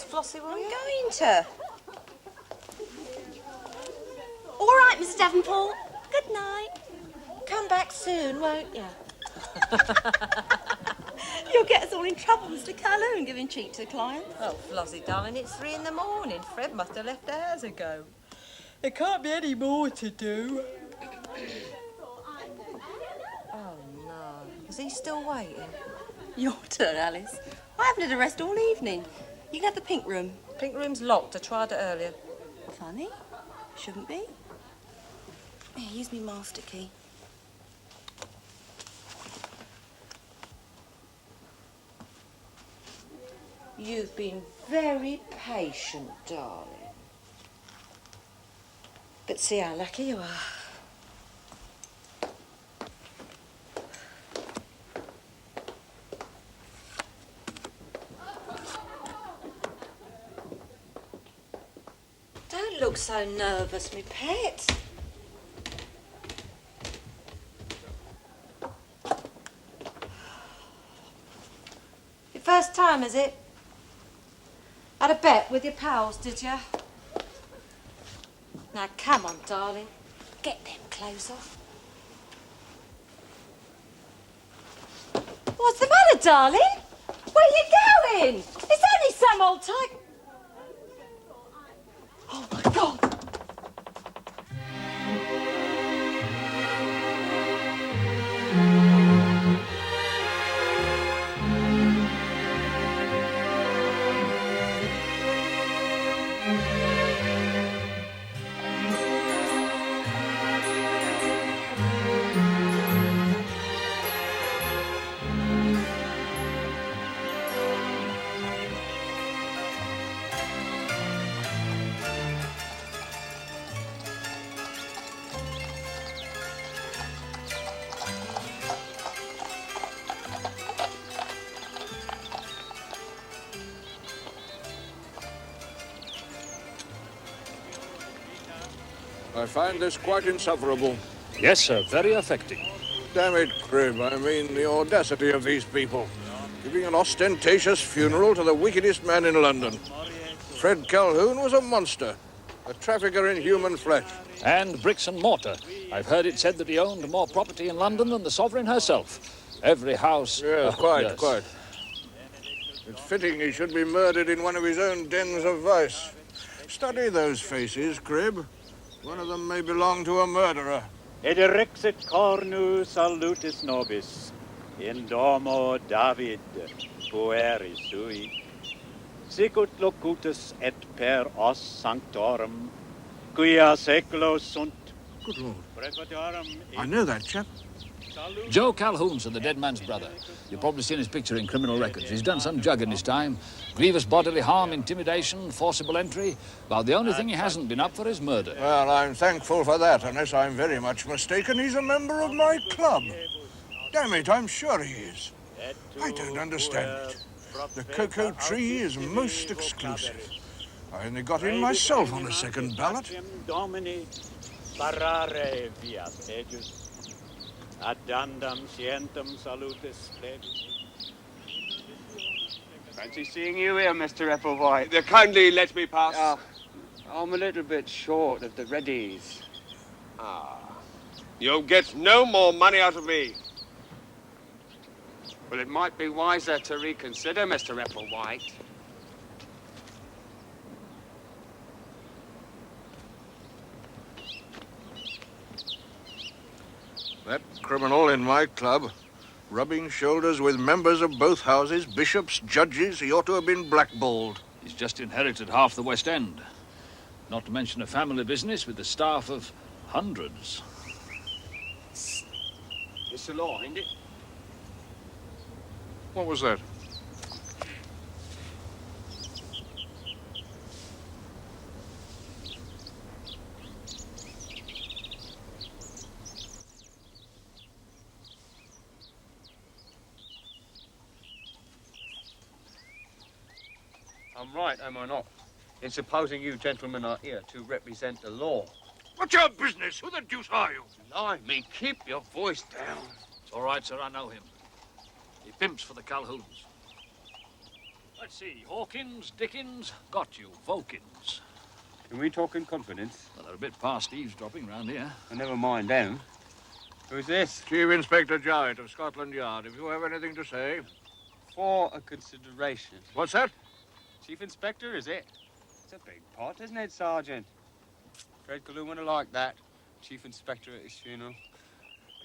Flossie, will you? I'm going to. All right, Miss Davenport. Good night. Come back soon, won't you? You'll get us all in trouble, Mr. Calhoun, giving cheek to clients. Oh, Flossie, darling, it's 3 in the morning. Fred must have left hours ago. There can't be any more to do. Oh, no. Is he still waiting? Your turn, Alice. I haven't had a rest all evening. You can have the pink room. Pink room's locked. I tried it earlier. Funny. Shouldn't be. Here, use me master key. You've been very patient, darling. But see how lucky you are. Don't look so nervous, me pet. Your first time, is it? Had a bet with your pals, did you? Now, come on, darling. Get them clothes off. What's the matter, darling? Where are you going? It's only some old tyke. Oh, my God. I find this quite insufferable. Yes, sir, very affecting. Damn it, Cribb, I mean the audacity of these people. Giving an ostentatious funeral to the wickedest man in London. Fred Calhoun was a monster, a trafficker in human flesh. And bricks and mortar. I've heard it said that he owned more property in London than the Sovereign herself. Every house... Yes, quite. It's fitting he should be murdered in one of his own dens of vice. Study those faces, Cribb. One of them may belong to a murderer. Ederexit cornu salutis nobis, in domo David, pueri sui. Sicut locutus et per os sanctorum, quia seculos sunt. Good Lord. I know that chap. Joe Calhoun, sir, the dead man's brother. You've probably seen his picture in criminal records. He's done some jug in his time. Grievous bodily harm, intimidation, forcible entry. Well, the only thing he hasn't been up for is murder. Well, I'm thankful for that, unless I'm very much mistaken. He's a member of my club. Damn it, I'm sure he is. I don't understand it. The cocoa tree is most exclusive. I only got in myself on a second ballot. Addandam scientum salutis plebis. Fancy seeing you here, Mr. Hepplewhite. Kindly let me pass. I'm a little bit short of the readies. You'll get no more money out of me. Well, it might be wiser to reconsider, Mr. Hepplewhite. That criminal in my club, rubbing shoulders with members of both houses, bishops, judges, he ought to have been blackballed. He's just inherited half the West End. Not to mention a family business with a staff of hundreds. It's the law, isn't it? What was that? I'm right, am I not? In supposing you gentlemen are here to represent the law. What's your business? Who the deuce are you? Blimey, keep your voice down. It's all right, sir, I know him. He pimps for the Calhouns. Let's see, Hawkins, Dickens, got you, Vokins. Can we talk in confidence? Well, they're a bit past eavesdropping round here. Oh, never mind them. Who's this? Chief Inspector Jowett of Scotland Yard. If you have anything to say. For a consideration. What's that? Chief Inspector, is it? It's a big pot, isn't it, Sergeant? Fred Calhoun would have liked that. Chief Inspector at his funeral.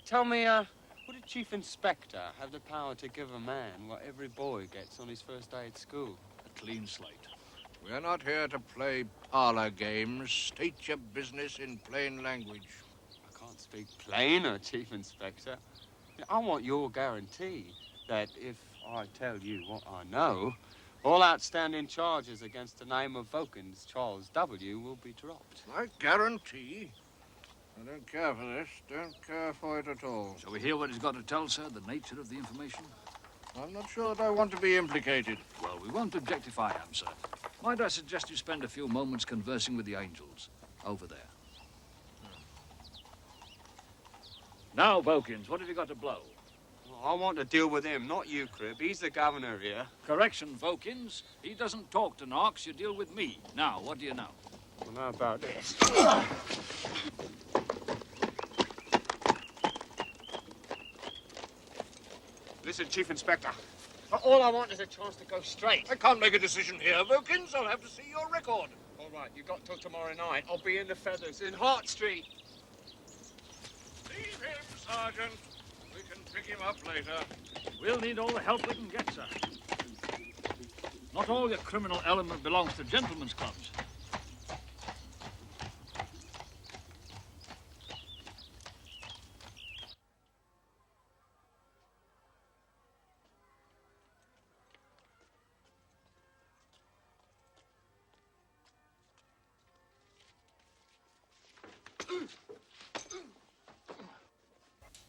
Tell me, would a Chief Inspector have the power to give a man what every boy gets on his first day at school? A clean slate. We're not here to play parlor games. State your business in plain language. I can't speak plainer, Chief Inspector. I want your guarantee that if I tell you what I know, all outstanding charges against the name of Vokins, Charles W., will be dropped. I guarantee. I don't care for this. Don't care for it at all. Shall we hear what he's got to tell, sir, the nature of the information? I'm not sure that I want to be implicated. Well, we won't objectify him, sir. Might I suggest you spend a few moments conversing with the angels over there? Now, Vokins, what have you got to blow? I want to deal with him, not you, Cribb. He's the governor here. Correction, Vokins. He doesn't talk to narcs. You deal with me. Now, what do you know? Well, how about this? Listen, Chief Inspector. All I want is a chance to go straight. I can't make a decision here, Vokins. I'll have to see your record. All right, you got till tomorrow night. I'll be in the Feathers in Hart Street. Leave him, Sergeant. We can pick him up later. We'll need all the help we can get, sir. Not all your criminal element belongs to gentlemen's clubs.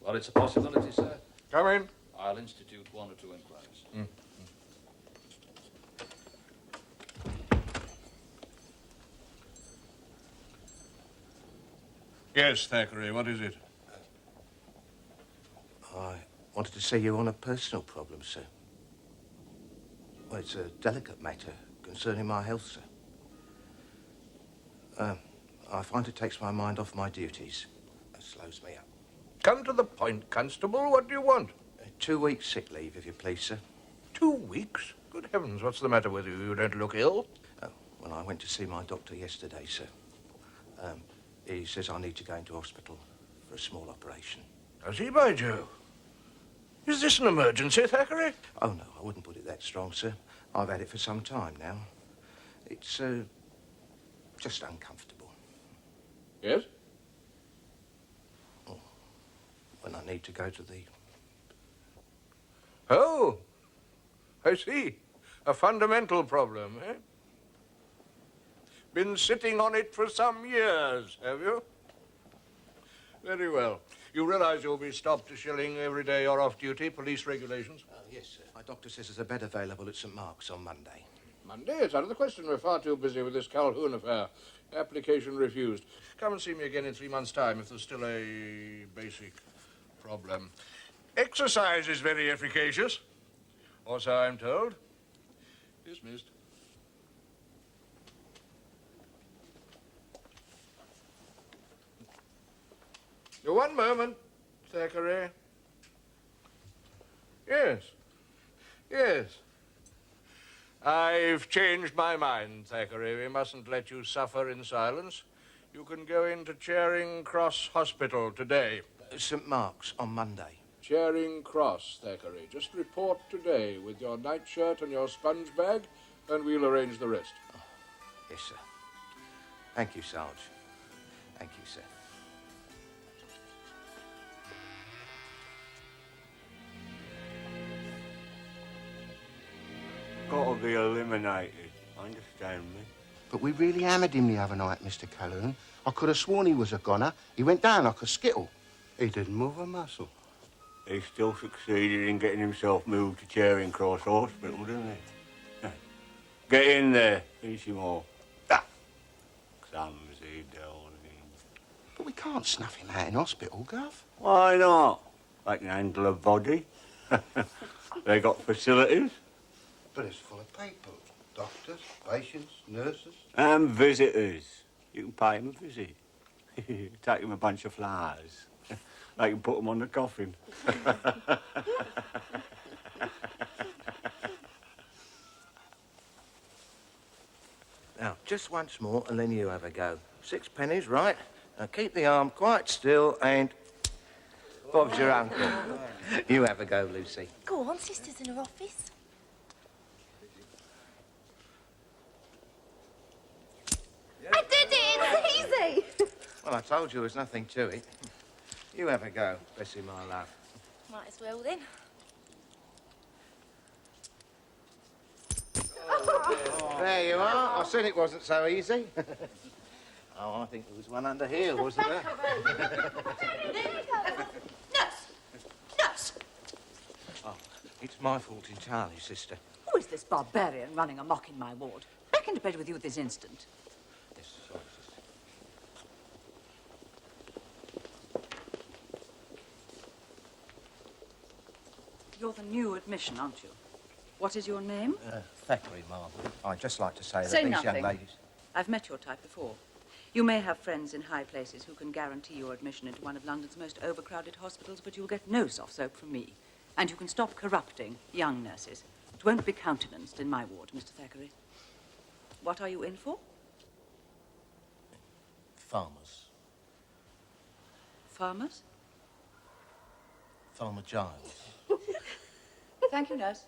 Well, it's a possibility, sir. Come in. I'll institute one or two inquiries. Yes, Thackeray, what is it? I wanted to see you on a personal problem, sir. Well, it's a delicate matter concerning my health, sir. I find it takes my mind off my duties. It slows me up. Come to the point, Constable. What do you want? 2 weeks sick leave, if you please, sir. 2 weeks? Good heavens, what's the matter with you? You don't look ill. Oh, well, I went to see my doctor yesterday, sir. He says I need to go into hospital for a small operation. Does he, by Jove? Is this an emergency, Thackeray? Oh, no, I wouldn't put it that strong, sir. I've had it for some time now. It's, just uncomfortable. Yes? Oh, when I need to go to the... Oh, I see. A fundamental problem, eh? Been sitting on it for some years, have you? Very well. You realize you'll be stopped a shilling every day you're off duty, police regulations? Yes, sir. My doctor says there's a bed available at St. Mark's on Monday. Monday? It's out of the question. We're far too busy with this Calhoun affair. Application refused. Come and see me again in 3 months' time if there's still a basic problem. Exercise is very efficacious. Or so I'm told. Dismissed. One moment, Thackeray. Yes. Yes. I've changed my mind, Thackeray. We mustn't let you suffer in silence. You can go into Charing Cross Hospital today. St. Mark's on Monday. Charing Cross, Thackeray. Just report today with your nightshirt and your sponge bag, and we'll arrange the rest. Oh, yes, sir. Thank you, Sarge. Thank you, sir. Got to be eliminated. Understand me? But we really hammered him the other night, Mr. Calhoun. I could have sworn he was a goner. He went down like a skittle. He didn't move a muscle. He still succeeded in getting himself moved to Charing Cross Hospital, didn't he? Get in there. Finish him all. Ah. Clumsy darling. But we can't snuff him out in hospital, Gov. Why not? They can handle a body. They got facilities. But it's full of people. Doctors, patients, nurses. And visitors. You can pay them a visit. Take them a bunch of flowers. They can put them on the coffin. Now, just once more, and then you have a go. 6 pennies, right? Now, keep the arm quite still, and Bob's your uncle. You have a go, Lucy. Go on, sister's in her office. I did it! It's easy! Well, I told you there was nothing to it. You have a go, Bessie, my love. Might as well, then. There you are. I said it wasn't so easy. Oh, I think there was one under here, wasn't there? Nurse! Nurse! Oh, it's my fault entirely, sister. Who is this barbarian running amok in my ward? Back into bed with you this instant. Yes, sorry, sister. You're the new admission, aren't you? What is your name? Thackeray, ma'am. I'd just like to say that Say these nothing. young ladies... I've met your type before. You may have friends in high places who can guarantee your admission into one of London's most overcrowded hospitals, but you'll get no soft soap from me. And you can stop corrupting young nurses. It won't be countenanced in my ward, Mr. Thackeray. What are you in for? Farmers. Farmers? Farmer Giles. Thank you, nurse.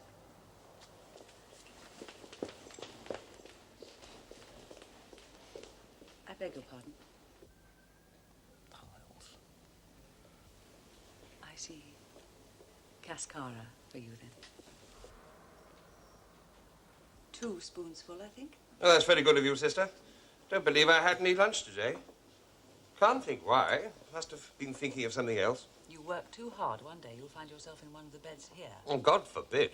I beg your pardon. Piles. I see. Cascara for you, then. 2 spoonsful, I think. Oh, that's very good of you, sister. Don't believe I had any lunch today. Can't think why. Must have been thinking of something else. You work too hard. One day you'll find yourself in one of the beds here. Oh, God forbid.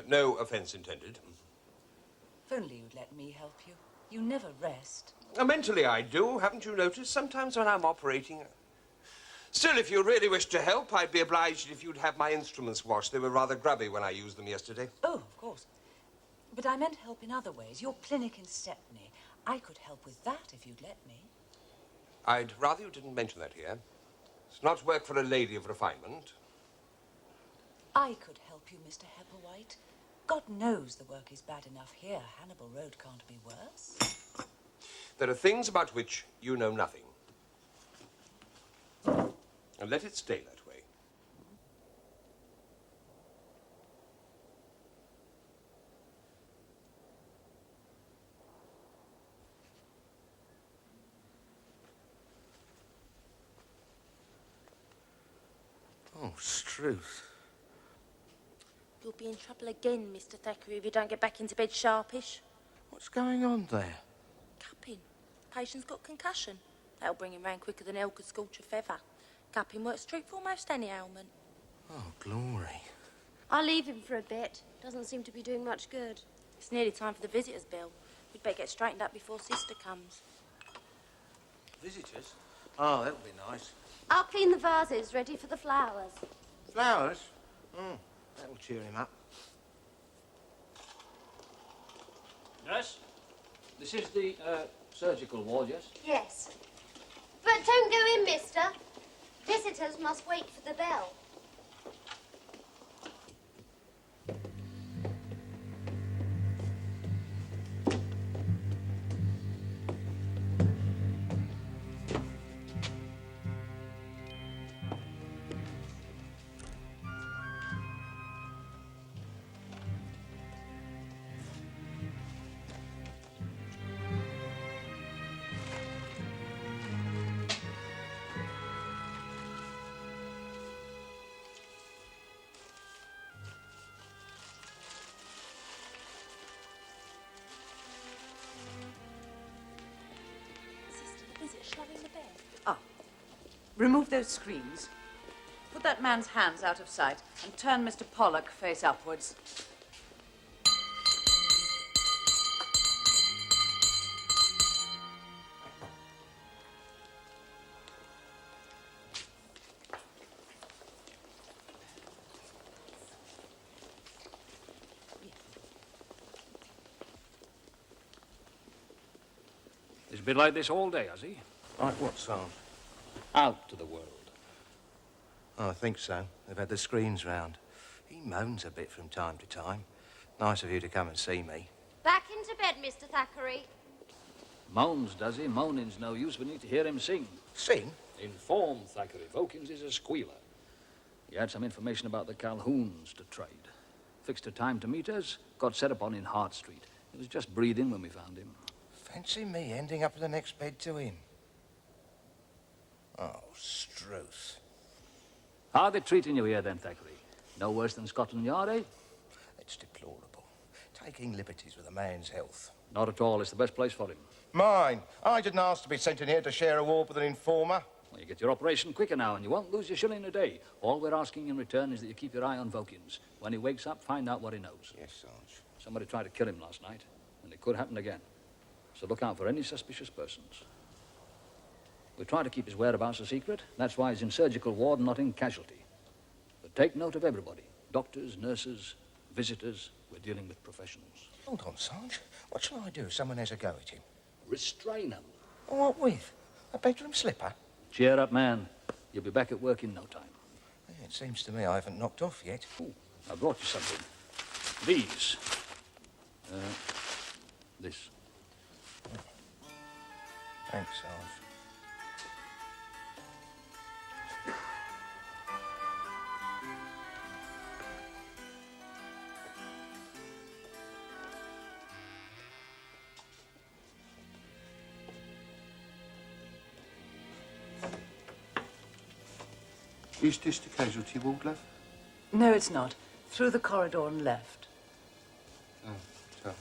No offence intended. If only you'd let me help you. You never rest. Mentally I do, haven't you noticed? Sometimes when I'm operating... Still, if you really wish to help, I'd be obliged if you'd have my instruments washed. They were rather grubby when I used them yesterday. Oh, of course. But I meant help in other ways. Your clinic in Stepney. I could help with that if you'd let me. I'd rather you didn't mention that here. It's not work for a lady of refinement. I could help you, Mr. Hepplewhite. God knows the work is bad enough here. Hannibal Road can't be worse. There are things about which you know nothing. And let it stay that way. Oh, Struth. You'll be in trouble again, Mr. Thackeray, if you don't get back into bed sharpish. What's going on there? Cupping. Patient's got concussion. That'll bring him round quicker than hell could scorch a feather. Cupping works true for almost any ailment. Oh, glory. I'll leave him for a bit. Doesn't seem to be doing much good. It's nearly time for the visitors' bell. We'd better get straightened up before Sister comes. Visitors? Oh, that'll be nice. I'll clean the vases, ready for the flowers. Flowers? Oh, that'll cheer him up. Nurse, this is the surgical ward, yes? Yes. But don't go in, mister. Visitors must wait for the bell. Remove those screens. Put that man's hands out of sight and turn Mr. Pollock face upwards. He's been like this all day, has he? Like what, Sarge? Out to the world. Oh, I think so. They've had the screens round. He moans a bit from time to time. Nice of you to come and see me. Back into bed, Mr. Thackeray. Moans, does he? Moaning's no use. We need to hear him sing. Sing? Inform Thackeray. Vokins is a squealer. He had some information about the Calhouns to trade. Fixed a time to meet us, got set upon in Hart Street. He was just breathing when we found him. Fancy me ending up in the next bed to him. Oh, Struth. How are they treating you here, then, Thackeray? No worse than Scotland Yard, eh? It's deplorable. Taking liberties with a man's health. Not at all. It's the best place for him. Mine. I didn't ask to be sent in here to share a ward with an informer. Well, you get your operation quicker now, and you won't lose your shilling a day. All we're asking in return is that you keep your eye on Vokins. When he wakes up, find out what he knows. Yes, Sarge. Somebody tried to kill him last night, and it could happen again. So look out for any suspicious persons. We try to keep his whereabouts a secret. That's why he's in surgical ward, not in casualty. But take note of everybody. Doctors, nurses, visitors. We're dealing with professionals. Hold on, Sarge. What shall I do if someone has a go at him? Restrain him. What with? A bedroom slipper? Cheer up, man. You'll be back at work in no time. Yeah, it seems to me I haven't knocked off yet. Ooh, I brought you something. These. This. Thanks, Sarge. Is this the casualty ward, love? No, it's not. Through the corridor and left. Oh, so.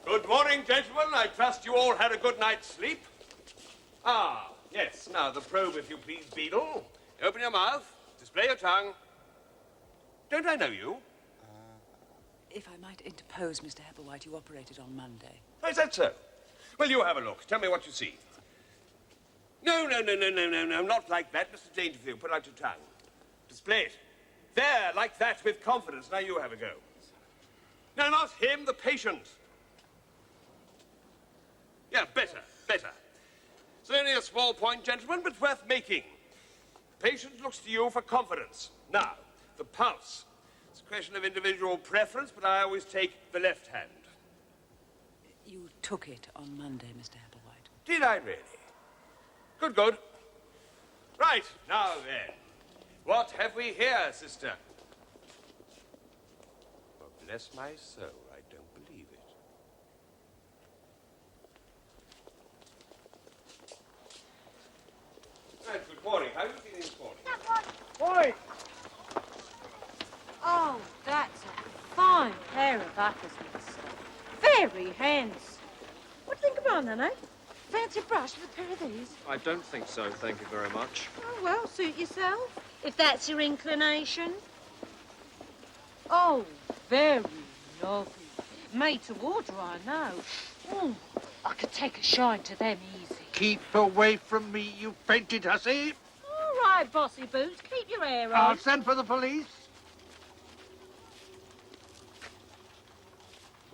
Good morning, gentlemen. I trust you all had a good night's sleep. Ah, yes. Now, the probe, if you please, Beadle. Open your mouth. Display your tongue. Don't I know you? If I might interpose, Mr. Hepplewhite, you operated on Monday. Oh, is that so? Well, you have a look. Tell me what you see. No, not like that. Mr. Dangerfield, put out your tongue. Display it. There, like that, with confidence. Now you have a go. No, not him, the patient. Yeah, better. It's only a small point, gentlemen, but worth making. The patient looks to you for confidence. Now, the pulse. It's a question of individual preference, but I always take the left hand. You took it on Monday, Mr. Hepplewhite. Did I really? Good. Right, now then. What have we here, sister? Well, bless my soul, I don't believe it. Right, good morning. How are you feeling this morning? Boy! Oh, that's a fine pair of uppers, mister. Very handsome. What do you think about them, eh? Fancy a brush with a pair of these? I don't think so, thank you very much. Oh, well, suit yourself, if that's your inclination. Oh, very lovely. Made to order, I know. I could take a shine to them easy. Keep away from me, you fainted hussy. All right, Bossy Boots, keep your hair on. I'll send for the police.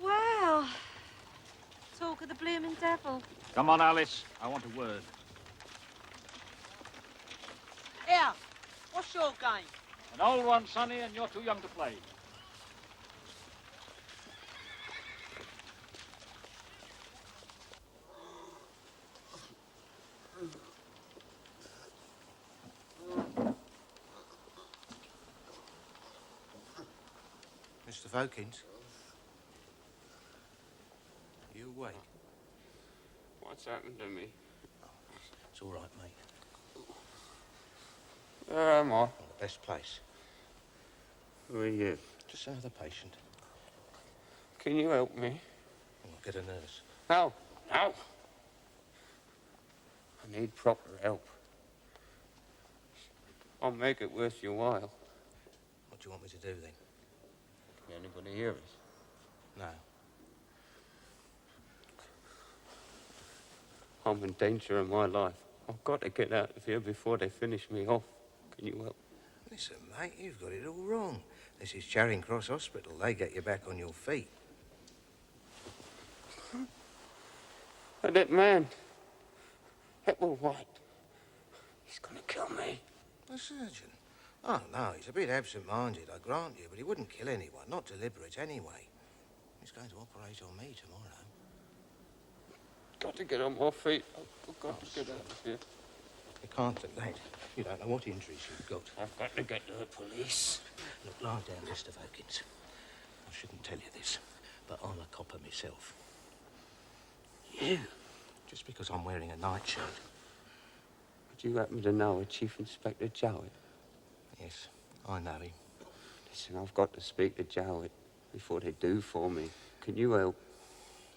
Well, talk of the blooming devil. Come on, Alice. I want a word. Here, what's your game? An old one, Sonny, and you're too young to play. Mr. Vokins? You awake? What's happened to me? It's all right, mate. Where am I? The best place. Who are you? Just another patient. Can you help me? I'll get a nurse. No. I need proper help. I'll make it worth your while. What do you want me to do, then? Can anybody hear us? No. I'm in danger of my life. I've got to get out of here before they finish me off. Can you help? Listen, mate, you've got it all wrong. This is Charing Cross Hospital. They get you back on your feet. And that man, Hepplewhite, he's gonna kill me. The surgeon? Oh, no, he's a bit absent-minded, I grant you, but he wouldn't kill anyone, not deliberate anyway. He's going to operate on me tomorrow. Got to get on my feet. I've got to get out of here. You can't do that. You don't know what injuries you've got. I've got to get to the police. Look, lie down, Mr. Vokins. I shouldn't tell you this, but I'm a copper myself. You? Just because I'm wearing a nightshirt. Do you happen to know a Chief Inspector Jowett? Yes, I know him. Listen, I've got to speak to Jowett before they do for me. Can you help?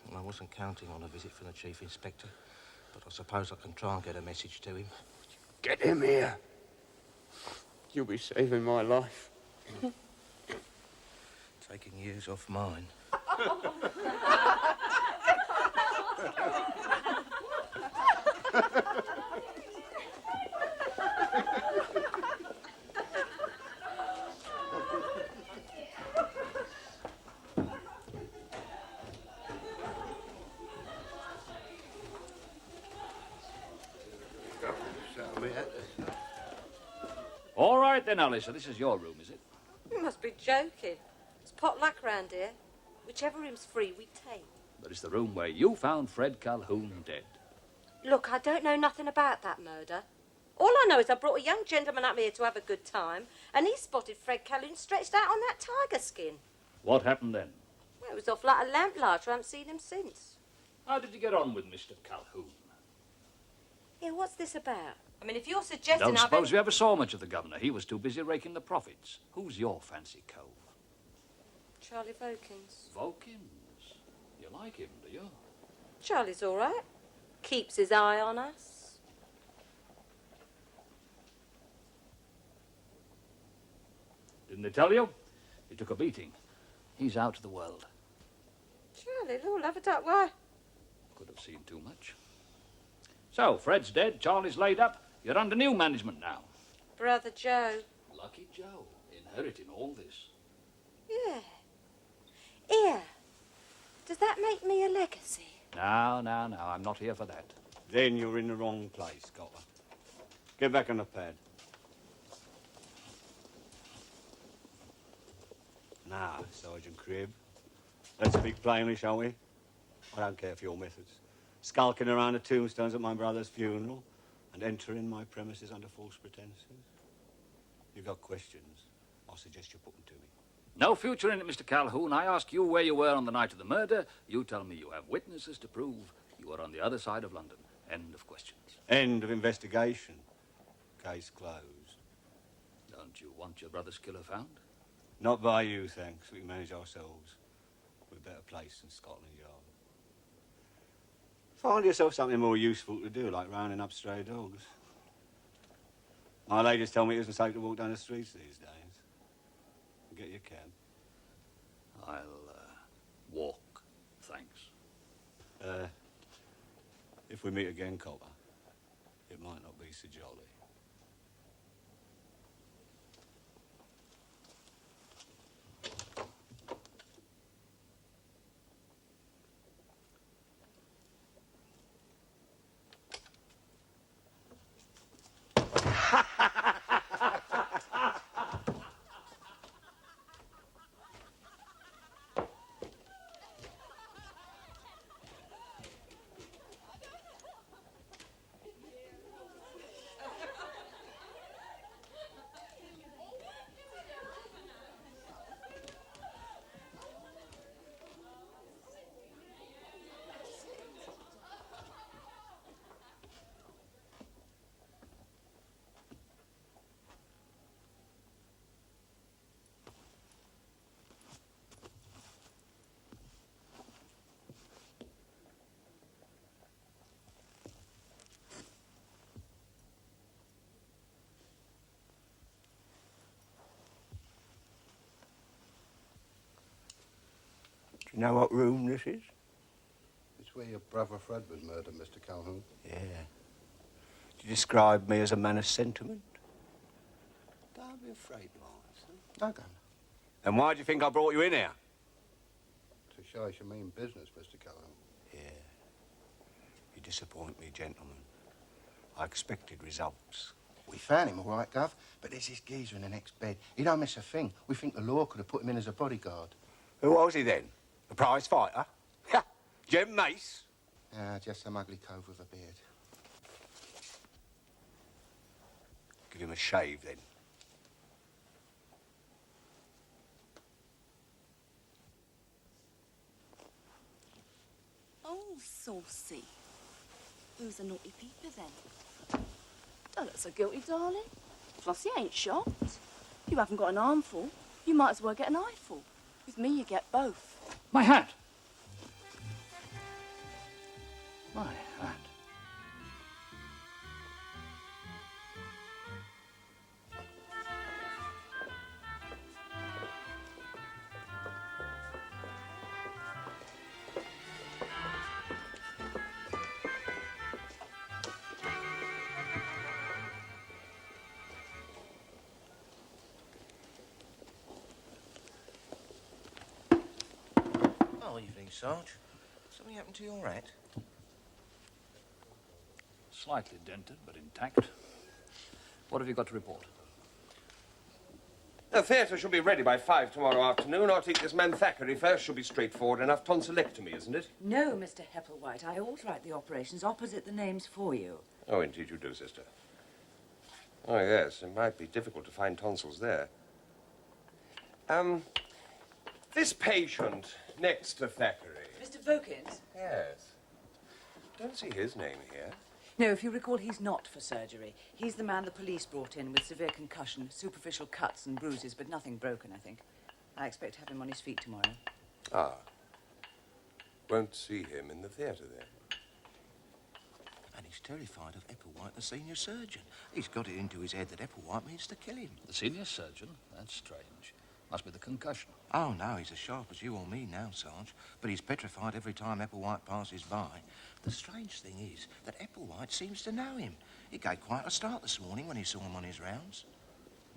Well, I wasn't counting on a visit from the Chief Inspector, but I suppose I can try and get a message to him. Get him here. You'll be saving my life. Taking years off mine. All right then, Alice. So this is your room, is it? You must be joking. It's potluck round here. Whichever room's free, we take. But it's the room where you found Fred Calhoun dead. Look, I don't know nothing about that murder. All I know is I brought a young gentleman up here to have a good time, and he spotted Fred Calhoun stretched out on that tiger skin. What happened then? Well, it was off like a lamplighter. I haven't seen him since. How did you get on with Mr. Calhoun? Yeah, what's this about? I mean, if you're suggesting Don't suppose you ever saw much of the governor. He was too busy raking the profits. Who's your fancy cove? Charlie Vokins. Vokins? You like him, do you? Charlie's all right. Keeps his eye on us. Didn't they tell you? He took a beating. He's out of the world. Charlie, Lord, have a duck, why? Could have seen too much. So, Fred's dead, Charlie's laid up. You're under new management now. Brother Joe. Lucky Joe, inheriting all this. Yeah. Here. Does that make me a legacy? No, I'm not here for that. Then you're in the wrong place, Copper. Get back on the pad. Now, Sergeant Cribb, let's speak plainly, shall we? I don't care for your methods. Skulking around the tombstones at my brother's funeral and entering my premises under false pretenses. If you've got questions, I suggest you put them to me. No future in it, Mr. Calhoun. I ask you where you were on the night of the murder. You tell me you have witnesses to prove you were on the other side of London. End of questions. End of investigation. Case closed. Don't you want your brother's killer found? Not by you, thanks. We can manage ourselves. We're a better place than Scotland Yard. Find yourself something more useful to do, like rounding up stray dogs. My ladies tell me it isn't safe to walk down the streets these days. Get your cab. I'll, walk, thanks. If we meet again, Copper, it might not be so jolly. Do you know what room this is? It's where your brother Fred was murdered, Mr. Calhoun? Yeah. Do you describe me as a man of sentiment? Don't be afraid to answer. No, Governor. And why do you think I brought you in here? To show us your mean business, Mr. Calhoun. Yeah. You disappoint me, gentlemen. I expected results. We found him, all right, Gov, but there's this geezer in the next bed. He don't miss a thing. We think the law could have put him in as a bodyguard. Who was he then? A prize fighter? Ha! Jem Mace? Just some ugly cove with a beard. Give him a shave, then. Oh, saucy. Who's a naughty peeper, then? Oh, that's a guilty, darling. Flossie ain't shocked. You haven't got an armful. You might as well get an eyeful. With me, you get both. My hat! My hat. Oh, evening, Sarge. Something happened to your hat? Slightly dented, but intact. What have you got to report? The theatre shall be ready by 5 tomorrow afternoon. I'll take this man Thackeray first. Shall be straightforward enough. Tonsillectomy, isn't it? No, Mr. Hepplewhite. I authorize the operations opposite the names for you. Oh, indeed you do, sister. Oh, yes. It might be difficult to find tonsils there. This patient next to Thackeray. Mr. Vokins? Yes. Don't see his name here. No, if you recall, he's not for surgery. He's the man the police brought in with severe concussion, superficial cuts and bruises, but nothing broken, I think. I expect to have him on his feet tomorrow. Ah. Won't see him in the theatre, then. And he's terrified of Hepplewhite, the senior surgeon. He's got it into his head that Hepplewhite means to kill him. The senior surgeon? That's strange. Must be the concussion. Oh, no, he's as sharp as you or me now, Sarge. But he's petrified every time Hepplewhite passes by. The strange thing is that Hepplewhite seems to know him. He gave quite a start this morning when he saw him on his rounds.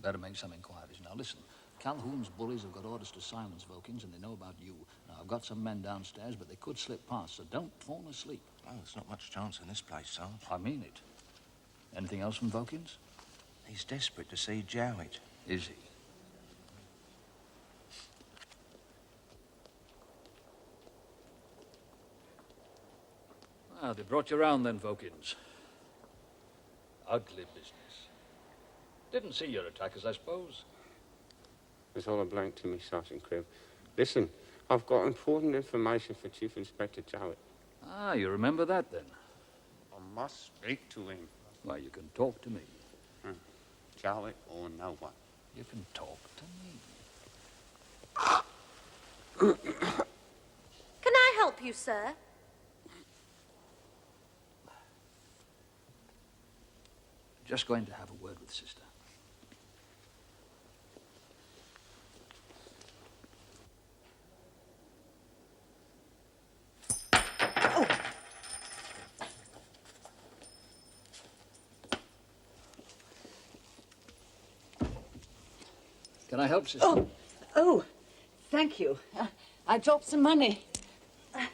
Better make some inquiries. Now, listen. Calhoun's bullies have got orders to silence Vokins, and they know about you. Now, I've got some men downstairs, but they could slip past, so don't fall asleep. Oh, there's not much chance in this place, Sarge. I mean it. Anything else from Vokins? He's desperate to see Jowett. Is he? Ah, they brought you round then, Vokins. Ugly business. Didn't see your attackers, I suppose. It's all a blank to me, Sergeant Cribb. Listen, I've got important information for Chief Inspector Jowett. Ah, you remember that then? I must speak to him. Why, you can talk to me. Jowett or no one. You can talk to me. Can I help you, sir? Just going to have a word with Sister. Oh! Can I help, Sister? Oh, thank you. I dropped some money. I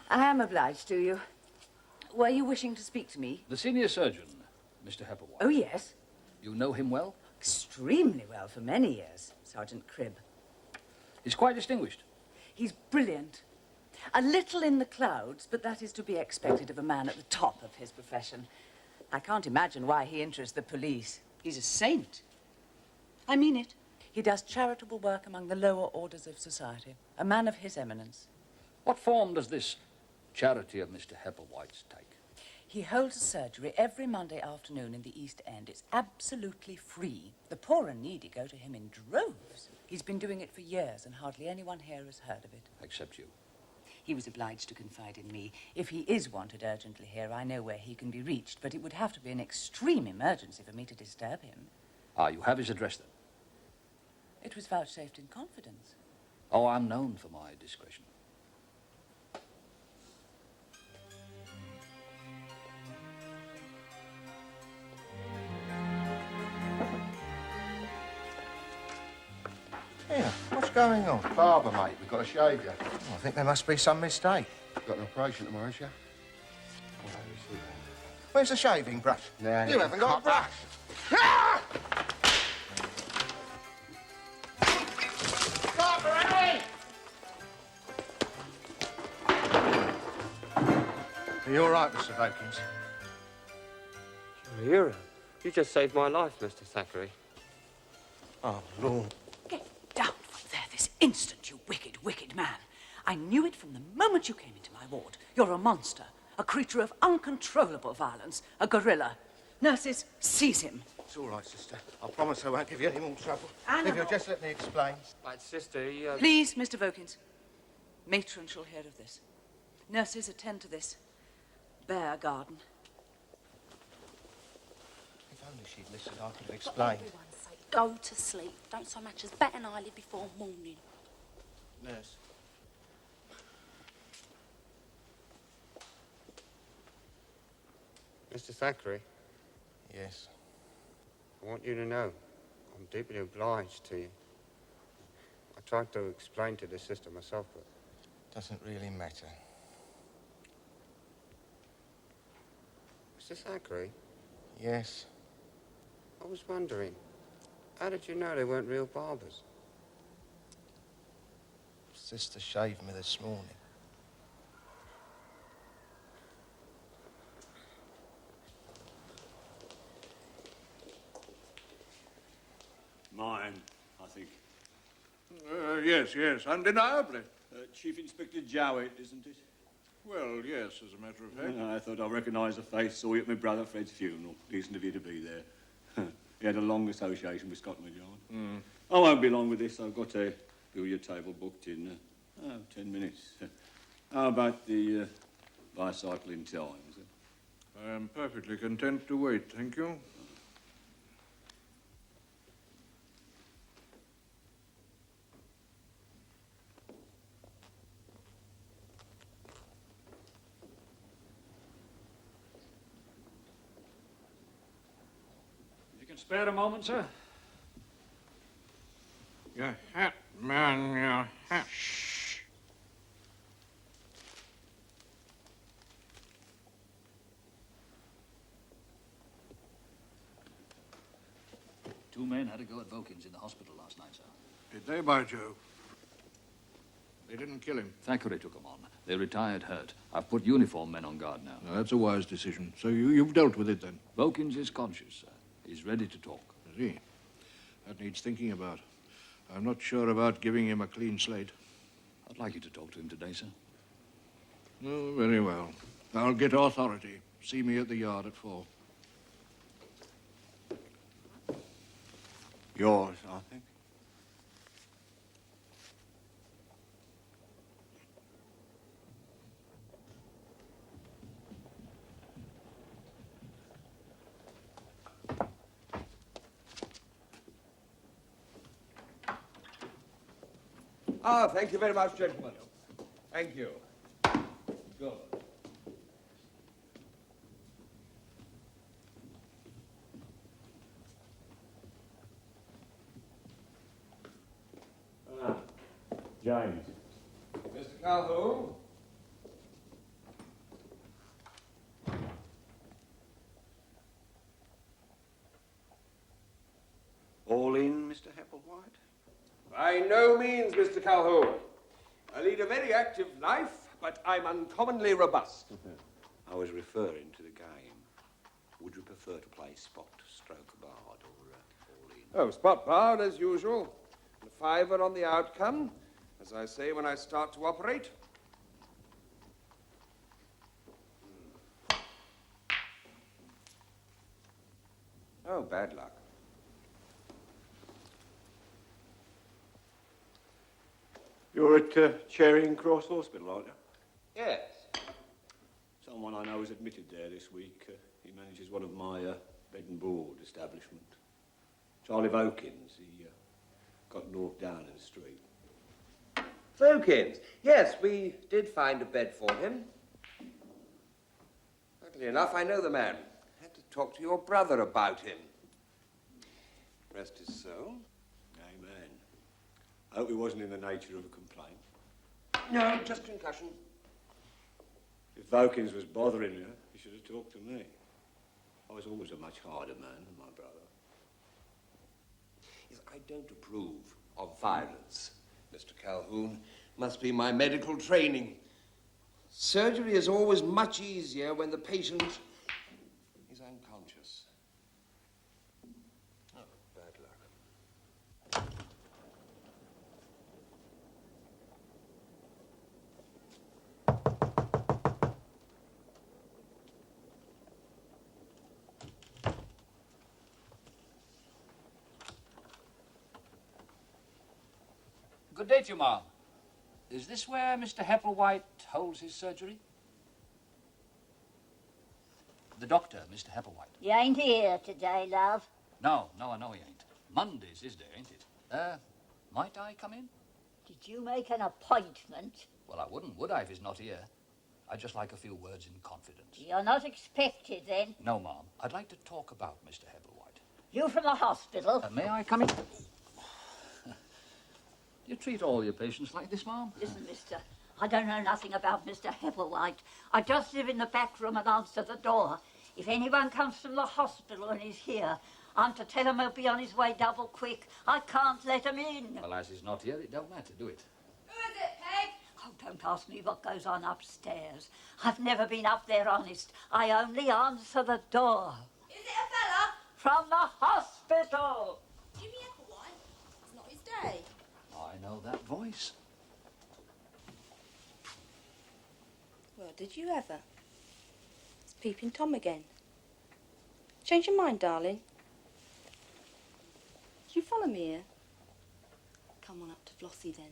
am obliged to you. Were you wishing to speak to me? The senior surgeon, Mr. Hepplewhite. Oh, yes. You know him well? Extremely well for many years, Sergeant Cribb. He's quite distinguished. He's brilliant. A little in the clouds, but that is to be expected of a man at the top of his profession. I can't imagine why he interests the police. He's a saint. I mean it. He does charitable work among the lower orders of society. A man of his eminence. What form does this charity of Mr. Hepplewhite's take? He holds a surgery every Monday afternoon in the East End. It's absolutely free. The poor and needy go to him in droves. He's been doing it for years, and hardly anyone here has heard of it. Except you. He was obliged to confide in me. If he is wanted urgently here, I know where he can be reached, but it would have to be an extreme emergency for me to disturb him. Ah, you have his address, then? It was vouchsafed in confidence. Oh, I'm known for my discretion. Here, what's going on? Barber, mate, we've got to shave you. Oh, I think there must be some mistake. Got an operation tomorrow, yeah? Where's the shaving brush? No, You haven't got a brush. Are you all right, Mr. Vokins? You just saved my life, Mr. Thackeray. Oh, Lord. Get down from there this instant, you wicked, wicked man. I knew it from the moment you came into my ward. You're a monster, a creature of uncontrollable violence, a gorilla. Nurses, seize him. It's all right, sister. I promise I won't give you any more trouble. Animal. If you'll just let me explain. But, sister, Please, Mr. Vokins. Matron shall hear of this. Nurses, attend to this bare garden. If only she'd listened, I could have explained. For everyone's sake, go to sleep. Don't so much as bat an eyelid before morning. Nurse. Mr. Thackeray, Yes. I want you to know I'm deeply obliged to you. I tried to explain to the sister myself, but... Doesn't really matter. Mr. Thackeray, Yes. I was wondering, how did you know they weren't real barbers? Sister shaved me this morning. Mine, I think. Yes, undeniably. Chief Inspector Jowett, isn't it? Well, yes, as a matter of fact. I thought I recognised the face. Saw you at my brother Fred's funeral. Decent of you to be there. He had a long association with Scotland Yard. I won't be long with this. I've got to bill your table booked in 10 minutes. How about the bicycle in time? I am perfectly content to wait, thank you. You can spare a moment, sir? Your hat, man, your hat. Two men had a go at Vokins in the hospital last night, sir. Did they, by Jove? They didn't kill him. Thackeray took them on. They retired hurt. I've put uniformed men on guard now. Now, that's a wise decision. So you've dealt with it, then? Vokins is conscious, sir. He's ready to talk. Is he? That needs thinking about. I'm not sure about giving him a clean slate. I'd like you to talk to him today, sir. Oh, very well. I'll get authority. See me at the yard at 4. Yours, I think. Ah, thank you very much, gentlemen. Thank you. Good. James. Mr. Calhoun? All in, Mr. Hepplewhite? By no means, Mr. Calhoun. I lead a very active life, but I'm uncommonly robust. I was referring to the game. Would you prefer to play spot, stroke, bard, or all in? Oh, spot barred as usual. And a fiver on the outcome, as I say when I start to operate. Oh, bad luck. You're at Charing Cross Hospital, aren't you? Yes. Someone I know is admitted there this week. He manages one of my bed and board establishment. Charlie Vokins. He got knocked down in the street. Vokins. Yes, we did find a bed for him. Luckily enough, I know the man. Had to talk to your brother about him. Rest his soul. Amen. I hope it wasn't in the nature of a complaint. No, just concussion. If Vokins was bothering you, he should have talked to me. I was always a much harder man than my brother. Yes, I don't approve of violence, Mr. Calhoun. Must be my medical training. Surgery is always much easier when the patient is unconscious. Oh, bad luck. Good day to you, ma'am. Is this where Mr. Hepplewhite holds his surgery? The doctor, Mr. Hepplewhite. You ain't here today, love. No, I know he ain't. Monday's his day, ain't it? Might I come in? Did you make an appointment? Well, I wouldn't, would I, if he's not here? I'd just like a few words in confidence. You're not expected, then? No, ma'am. I'd like to talk about Mr. Hepplewhite. You from the hospital? May I come in? You treat all your patients like this, ma'am? Listen, mister, I don't know nothing about Mr. Hepplewhite. I just live in the back room and answer the door. If anyone comes from the hospital and he's here, I'm to tell him he'll be on his way double quick. I can't let him in. Well, as he's not here, it don't matter, do it? Who is it, Peg? Oh, don't ask me what goes on upstairs. I've never been up there, honest. I only answer the door. Is it a fella? From the hospital. Jimmy Hepplewhite? It's not his day. I know that voice. Well, did you ever? It's Peeping Tom again. Change your mind, darling. Did you follow me here? Come on up to Flossie, then.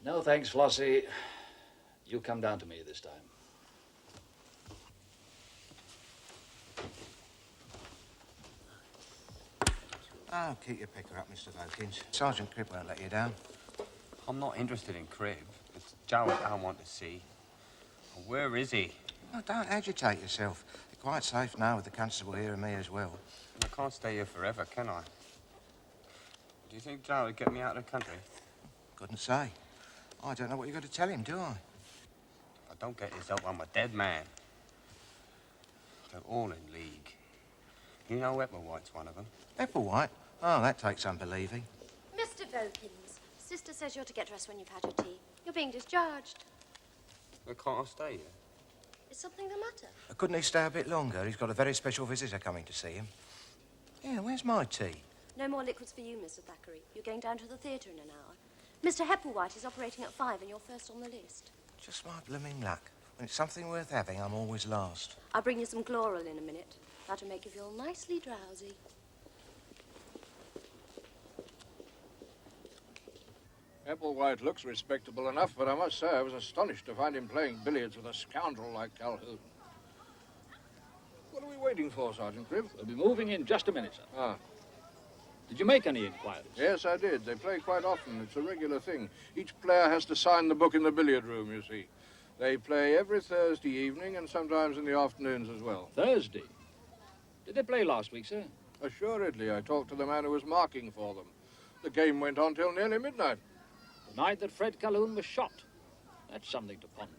No, thanks, Flossie. You come down to me this time. Oh, keep your picker up, Mr. Vokins. Sergeant Cribb won't let you down. I'm not interested in Cribb. It's Jarrett I want to see. Where is he? Oh, don't agitate yourself. You're quite safe now with the constable here and me as well. I can't stay here forever, can I? Do you think Jarrett would get me out of the country? Couldn't say. I don't know what you've got to tell him, do I? If I don't get his help, I'm a dead man. They're all in league. You know Hepplewhite's one of them. Hepplewhite? Oh, that takes some believing. Mr. Vokins, Sister says you're to get dressed when you've had your tea. You're being discharged. Well, can't I stay here? Is something the matter? Couldn't he stay a bit longer? He's got a very special visitor coming to see him. Yeah, where's my tea? No more liquids for you, Mr. Thackeray. You're going down to the theatre in an hour. Mr. Hepplewhite is operating at 5 and you're first on the list. Just my blooming luck. When it's something worth having, I'm always last. I'll bring you some chloral in a minute. That'll make you feel nicely drowsy. Hepplewhite looks respectable enough, but I must say I was astonished to find him playing billiards with a scoundrel like Calhoun. What are we waiting for, Sergeant Cribb? We'll be moving in just a minute, sir. Ah. Did you make any inquiries? Yes, I did. They play quite often. It's a regular thing. Each player has to sign the book in the billiard room, you see. They play every Thursday evening and sometimes in the afternoons as well. Thursday? Did they play last week, sir? Assuredly. I talked to the man who was marking for them. The game went on till nearly midnight. The night that Fred Calhoun was shot. That's something to ponder.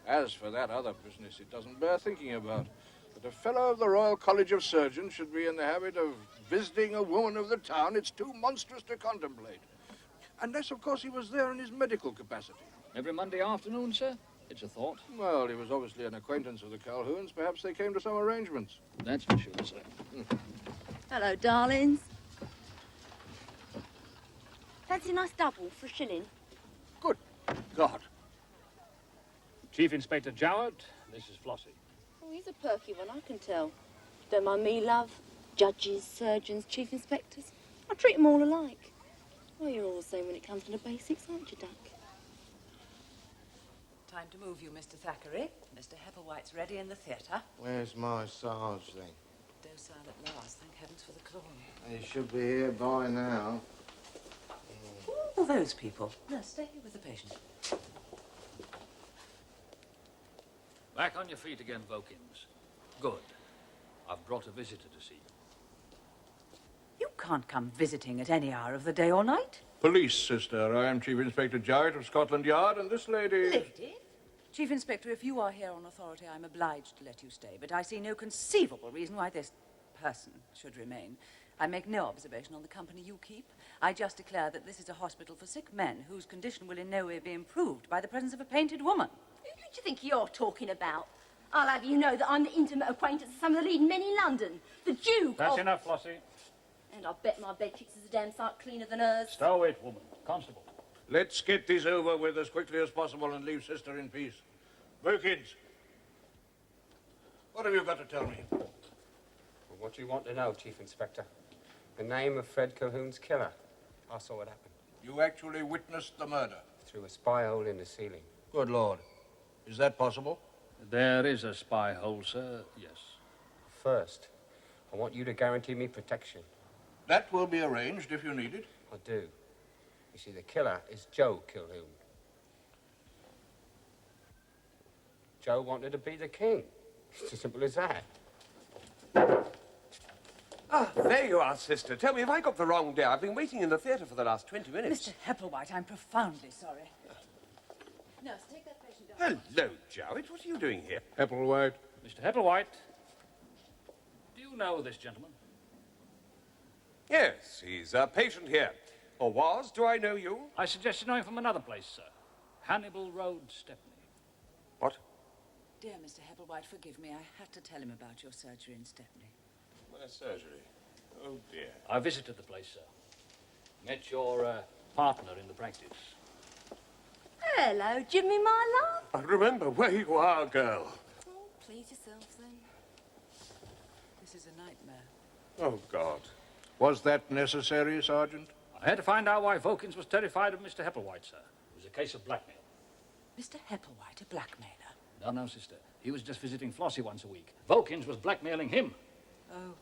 As for that other business, it doesn't bear thinking about. That a fellow of the Royal College of Surgeons should be in the habit of visiting a woman of the town, it's too monstrous to contemplate. Unless, of course, he was there in his medical capacity. Every Monday afternoon, sir? It's a thought. Well, he was obviously an acquaintance of the Calhouns. Perhaps they came to some arrangements. That's for sure, sir. Hello, darlings. Fancy a nice double for a shilling? Good God. Chief Inspector Jowett, this is Flossie. Oh, he's a perky one, I can tell. Don't mind me, love. Judges, surgeons, chief inspectors. I treat them all alike. Well, you're all the same when it comes to the basics, aren't you, Duck? Time to move you, Mr. Thackeray. Mr. Hepplewhite's ready in the theatre. Where's my Sarge, then? Docile at last, thank heavens for the chloral. He should be here by now. All those people. No, stay here with the patient. Back on your feet again, Vokins. Good. I've brought a visitor to see you. You can't come visiting at any hour of the day or night. Police, sister. I am Chief Inspector Jarrett of Scotland Yard, and this lady... Lady? Chief Inspector, if you are here on authority, I'm obliged to let you stay, but I see no conceivable reason why this person should remain. I make no observation on the company you keep. I just declare that this is a hospital for sick men whose condition will in no way be improved by the presence of a painted woman. Who do you think you're talking about? I'll have you know that I'm the intimate acquaintance of some of the leading men in London. The Duke That's of... enough, Flossie. And I bet my bed sheets is a damn sight cleaner than hers. Stow it, woman. Constable. Let's get this over with as quickly as possible and leave sister in peace. Vokins, what have you got to tell me? Well, what do you want to know, Chief Inspector? The name of Fred Calhoun's killer. I saw it happen. You actually witnessed the murder? Through a spy hole in the ceiling. Good Lord. Is that possible? There is a spy hole, sir, yes. First, I want you to guarantee me protection. That will be arranged if you need it. I do. You see, the killer is Joe Calhoun. Joe wanted to be the king. It's as simple as that. Ah, there you are, sister. Tell me, have I got the wrong day? I've been waiting in the theatre for the last 20 minutes. Mr. Hepplewhite, I'm profoundly sorry. Nurse, take that patient down. Hello, Jarrett. What are you doing here? Hepplewhite. Mr. Hepplewhite, do you know this gentleman? Yes, he's a patient here. Or was. Do I know you? I suggest you know him from another place, sir. Hannibal Road, Stepney. What? Dear Mr. Hepplewhite, forgive me. I had to tell him about your surgery in Stepney. My surgery? Oh, dear. I visited the place, sir. Met your partner in the practice. Hello, Jimmy, my love. I remember where you are, girl. Oh, please yourself, then. This is a nightmare. Oh, God. Was that necessary, Sergeant? I had to find out why Vokins was terrified of Mr. Hepplewhite, sir. It was a case of blackmail. Mr. Hepplewhite, a blackmailer? No, sister. He was just visiting Flossie once a week. Vokins was blackmailing him. Oh.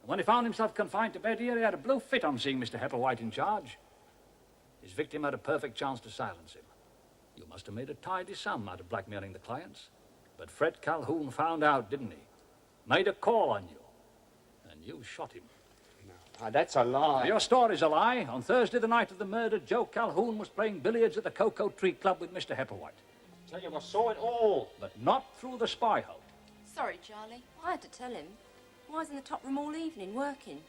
And when he found himself confined to bed here, he had a blue fit on seeing Mr. Hepplewhite in charge. His victim had a perfect chance to silence him. You must have made a tidy sum out of blackmailing the clients. But Fred Calhoun found out, didn't he? Made a call on you. And you shot him. No, that's a lie. Your story's a lie. On Thursday, the night of the murder, Joe Calhoun was playing billiards at the Cocoa Tree Club with Mr. Hepplewhite. Tell you, I saw it all. But not through the spy hole. Sorry, Charlie. I had to tell him. I was in the top room all evening, working.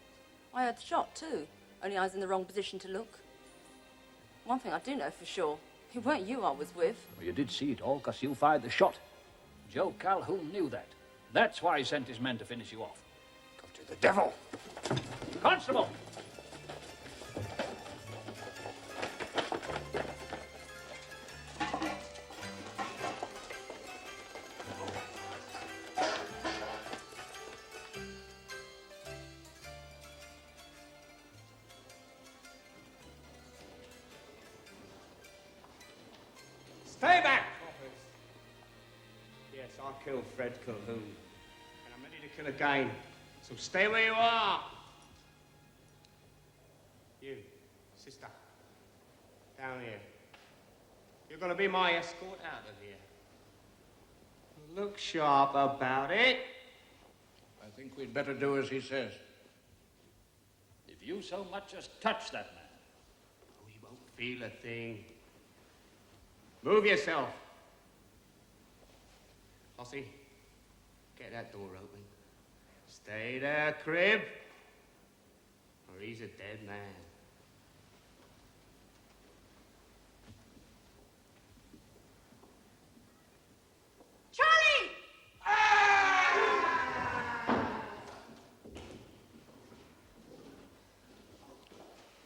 I heard the shot, too. Only I was in the wrong position to look. One thing I do know for sure. It weren't you I was with. Well, you did see it all because you fired the shot. Joe Calhoun knew that. That's why he sent his men to finish you off. Go to the devil. Constable! Stay back, coppers. Yes, I killed Fred Calhoun. And I'm ready to kill again. So stay where you are. You, sister, down here. You're going to be my escort out of here. Look sharp about it. I think we'd better do as he says. If you so much as touch that man. Oh, he won't feel a thing. Move yourself. Flossie, get that door open. Stay there, Cribb, or he's a dead man. Charlie!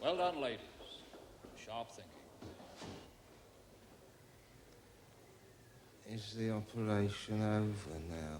Well done, ladies. Sharp thinking. Is the operation over now?